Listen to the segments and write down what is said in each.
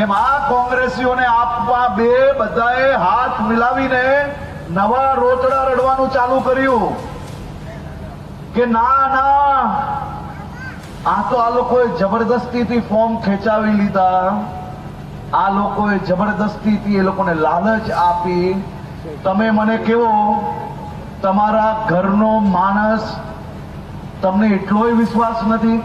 એમ આ કોંગ્રેસીઓને આપવા બે બધાએ હાથ મિલાવીને નવા રોતડા રડવાનું ચાલુ કર્યું કે ના ના, આ તો આ લોકોએ જબરદસ્તીથી ફોર્મ ખેંચાવી લીધા, આ લોકોએ જબરદસ્તીથી એ લોકોને લાલચ આપી. તમે મને કેવો, તમારા ઘરનો માણસ, તમને એટલોય વિશ્વાસ નથી?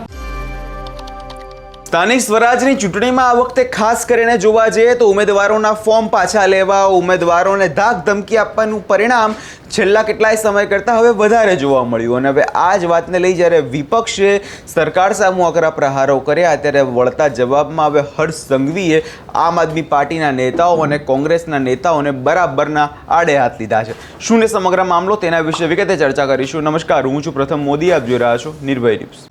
સ્થાનિક સ્વરાજની ચૂંટણીમાં આ વખતે ખાસ કરીને જોવા જઈએ તો ઉમેદવારોના ફોર્મ પાછા લેવા, ઉમેદવારોને ધાક ધમકી આપવાનું પરિણામ છેલ્લા કેટલાય સમય કરતાં હવે વધારે જોવા મળ્યું. અને હવે આ જ વાતને લઈ જ્યારે વિપક્ષે સરકાર સામે આકરા પ્રહારો કર્યા ત્યારે વળતા જવાબમાં હવે હર્ષ સંઘવીએ આમ આદમી પાર્ટીના નેતાઓ અને કોંગ્રેસના નેતાઓને બરાબરના આડે હાથ લીધા છે. શું ને સમગ્ર મામલો, તેના વિશે વિગતે ચર્ચા કરીશું. નમસ્કાર, હું છું પ્રથમ મોદી, આપ જોઈ રહ્યા છો નિર્ભય ન્યૂઝ.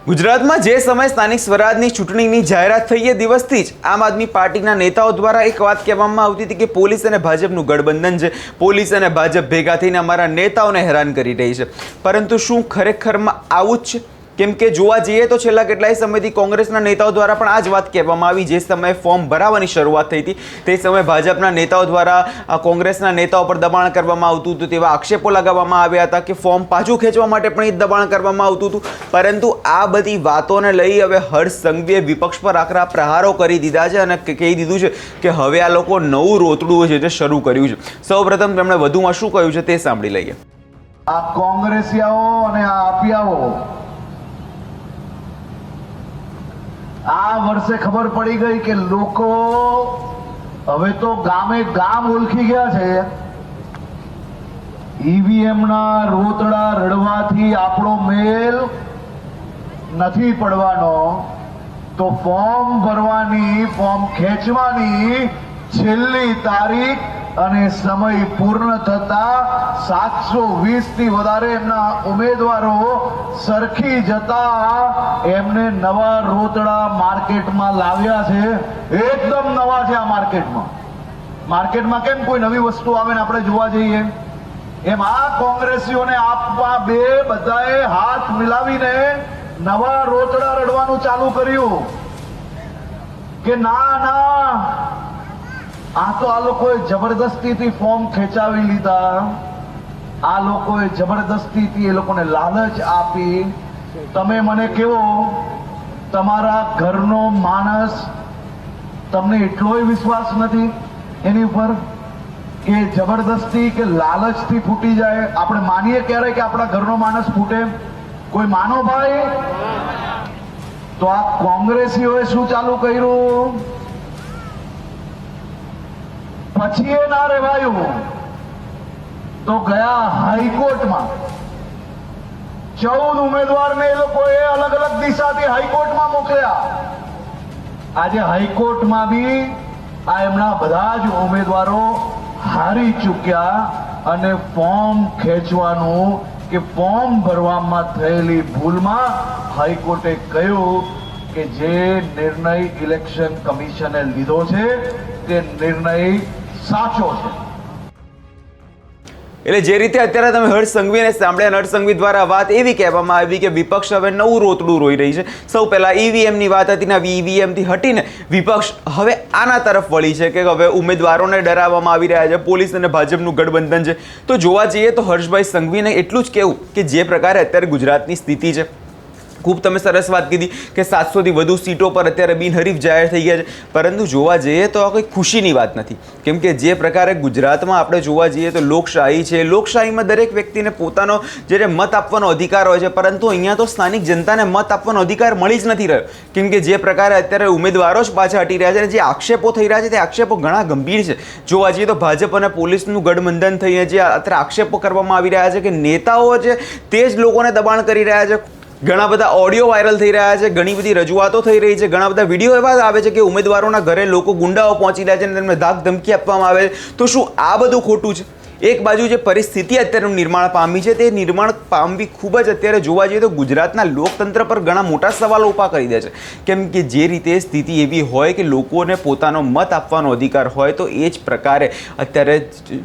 ગુજરાતમાં જે સમયે સ્થાનિક સ્વરાજની ચૂંટણીની જાહેરાત થઈ એ દિવસથી જ આમ આદમી પાર્ટીના નેતાઓ દ્વારા એક વાત કહેવામાં આવતી હતી કે પોલીસ અને ભાજપનું ગઠબંધન છે, પોલીસ અને ભાજપ ભેગા થઈને અમારા નેતાઓને હેરાન કરી રહી છે. પરંતુ શું ખરેખરમાં આવું જ છે? કેમ કે જોવા જઈએ તો છેલ્લા કેટલાય સમયથી કોંગ્રેસના નેતાઓ દ્વારા પણ આ જ વાત કહેવામાં આવી. જે સમયે ફોર્મ ભરાવાની શરૂઆત થઈ હતી તે સમયે ભાજપના નેતાઓ દ્વારા કોંગ્રેસના નેતાઓ પર દબાણ કરવામાં આવતું હતું, તેવા આક્ષેપો લગાવવામાં આવ્યા હતા કે ફોર્મ પાછું ખેંચવા માટે પણ એ દબાણ કરવામાં આવતું હતું. પરંતુ આ બધી વાતોને લઈ હવે હર્ષ સંઘવીએ વિપક્ષ પર આકરા પ્રહારો કરી દીધા છે અને કહી દીધું છે કે હવે આ લોકો નવું રોતડું છે જે શરૂ કર્યું છે. સૌપ્રથમ તેમણે વધુમાં શું કહ્યું છે તે સાંભળી લઈએ. આ કોંગ્રેસિયાઓ અને આ આપિયાઓ આ વર્ષે ખબર પડી ગઈ કે લોકો હવે તો ગામે ગામ ઓળખી ગયા છે. ઈવીએમ ના રોતડા રડવાથી આપણો મેલ નથી પડવાનો, તો ફોર્મ ભરવાની, ફોર્મ ખેંચવાની છેલ્લી તારીખ અને સમય પૂર્ણ થતા 720 થી વધારે એમના ઉમેદવારો સરખી જતા એમને નવા રોતડા માર્કેટમાં લાવ્યા છે. એકદમ નવા છે આ માર્કેટમાં કેમ કોઈ નવી વસ્તુ આવે ને આપણે જોવા જઈએ, એમ આ કોંગ્રેસીઓને આપવા બે બધાએ હાથ મિલાવીને નવા રોતડા રડવાનું ચાલુ કર્યું કે ના ના, આ તો આ લોકોએ જબરદસ્તીથી ફોર્મ ખેંચાવી લીધા, આ લોકોએ જબરદસ્તીથી એ લોકોને લાલચ આપી. તમે મને કેવો, તમારા ઘરનો માણસ, તમને એટલોય વિશ્વાસ નથી એની ઉપર કે જબરદસ્તી કે લાલચથી ફૂટી જાય? આપણે માનીએ ક્યારે કે આપણા ઘરનો માણસ ફૂટે? કોઈ માનો ભાઈ? તો આ કોંગ્રેસીઓએ શું ચાલુ કર્યું? પછી એ ના રહેવાયું તો ગયા હાઈકોર્ટમાં. 14 ઉમેદવારને એ લોકોએ અલગ અલગ દિશાથી હાઈકોર્ટમાં મોકલ્યા. આજે હાઈકોર્ટમાં બી આ એમના બધા જ ઉમેદવારો હારી ચૂક્યા અને ફોર્મ ખેંચવાનું કે ફોર્મ ભરવામાં થયેલી ભૂલમાં હાઈકોર્ટે કહ્યું કે જે નિર્ણય ઇલેક્શન કમિશને લીધો છે તે નિર્ણય સાચો છે. એટલે જે રીતે અત્યારે તમે હર્ષ સંઘવીને સાંભળ્યા, હર્ષ સંઘવી દ્વારા વાત એવી કહેવામાં આવી કે વિપક્ષ હવે નવું રોતડું રોઈ રહી છે. સૌ પહેલા ઈવીએમની વાત હતી ને ઈવીએમથી હટીને વિપક્ષ હવે આના તરફ વળી છે કે હવે ઉમેદવારોને ડરાવવામાં આવી રહ્યા છે, પોલીસ અને ભાજપનું ગઠબંધન છે. તો જોવા જઈએ તો હર્ષભાઈ સંઘવીને એટલું જ કહેવું કે જે પ્રકારે અત્યારે ગુજરાતની સ્થિતિ છે, ખૂબ તમે સરસ વાત કીધી કે 700થી વધુ સીટો પર અત્યારે બિનહરીફ જાહેર થઈ ગયા છે. પરંતુ જોવા જઈએ તો આ કોઈ ખુશીની વાત નથી. કેમ કે જે પ્રકારે ગુજરાતમાં આપણે જોવા જઈએ તો લોકશાહી છે, લોકશાહીમાં દરેક વ્યક્તિને પોતાનો જે મત આપવાનો અધિકાર હોય છે, પરંતુ અહીંયા તો સ્થાનિક જનતાને મત આપવાનો અધિકાર મળી જ નથી રહ્યો. કેમ કે જે પ્રકારે અત્યારે ઉમેદવારો જ પાછા હટી રહ્યા છે અને જે આક્ષેપો થઈ રહ્યા છે તે આક્ષેપો ઘણા ગંભીર છે. જોવા જઈએ તો ભાજપ અને પોલીસનું ગઠબંધન થઈને જે અત્યારે આક્ષેપો કરવામાં આવી રહ્યા છે કે નેતાઓ છે તે જ લોકોને દબાણ કરી રહ્યા છે, ઘણા બધા ઓડિયો વાયરલ થઈ રહ્યા છે, ઘણી બધી રજૂઆતો થઈ રહી છે, ઘણા બધા વિડીયો એવા આવે છે કે ઉમેદવારોના ઘરે લોકો ગુંડાઓ પહોંચી રહ્યા છે અને તેમને ધાક ધમકી આપવામાં આવે છે. તો શું આ બધું ખોટું છે? એક બાજુ જે પરિસ્થિતિ અત્યારે નિર્માણ પામી છે તે નિર્માણ પામવી ખૂબ જ અત્યારે જોવા જઈએ તો ગુજરાતના લોકતંત્ર પર ઘણા મોટા સવાલો ઊભા કરી દે છે. કેમ કે જે રીતે સ્થિતિ એવી હોય કે લોકોને પોતાનો મત આપવાનો અધિકાર હોય તો એ જ પ્રકારે અત્યારે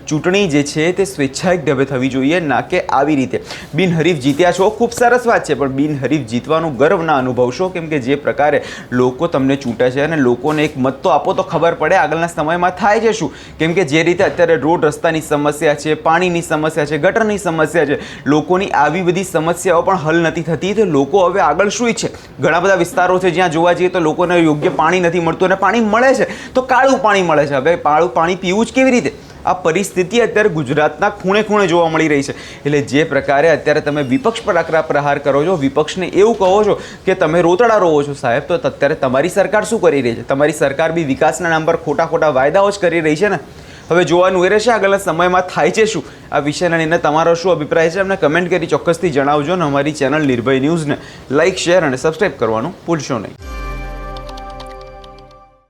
ચૂંટણી જે છે તે સ્વેચ્છાયિક ઢબે થવી જોઈએ, ના કે આવી રીતે. બિનહરીફ જીત્યા છો, ખૂબ સરસ વાત છે, પણ બિનહરીફ જીતવાનું ગર્વ ના અનુભવશો. કેમ કે જે પ્રકારે લોકો તમને ચૂંટે છે અને લોકોને એક મત તો આપો તો ખબર પડે આગળના સમયમાં થાય છે શું. કેમ કે જે રીતે અત્યારે રોડ રસ્તાની સમસ્યા છે, પાણીની સમસ્યા છે, ગટરની સમસ્યા છે, લોકોની આવી બધી સમસ્યાઓ પણ હલ નથી થતી. તો લોકો હવે આગળ શું ઈચ્છે? ઘણા બધા વિસ્તારો છે જ્યાં જોવા જઈએ તો લોકોને યોગ્ય પાણી નથી મળતું અને પાણી મળે છે તો કાળું પાણી મળે છે. હવે કાળું પાણી પીવું જ કેવી રીતે? આ પરિસ્થિતિ અત્યારે ગુજરાતના ખૂણે ખૂણે જોવા મળી રહી છે. એટલે જે પ્રકારે અત્યારે તમે વિપક્ષ પર આકરા પ્રહાર કરો છો, વિપક્ષને એવું કહો છો કે તમે રોતડા રહો છો સાહેબ, તો અત્યારે તમારી સરકાર શું કરી રહી છે? તમારી સરકાર બી વિકાસના નામ પર ખોટા ખોટા વાયદાઓ જ કરી રહી છે ને. હવે જોવાનું એ રહેશે આગળના સમયમાં થાય છે શું. આ વિષયને લઈને તમારો શું અભિપ્રાય છે અમને કમેન્ટ કરી ચોક્કસથી જણાવજો. અને અમારી ચેનલ નિર્ભય ન્યૂઝને લાઇક, શેર અને સબસ્ક્રાઈબ કરવાનું ભૂલશો નહીં.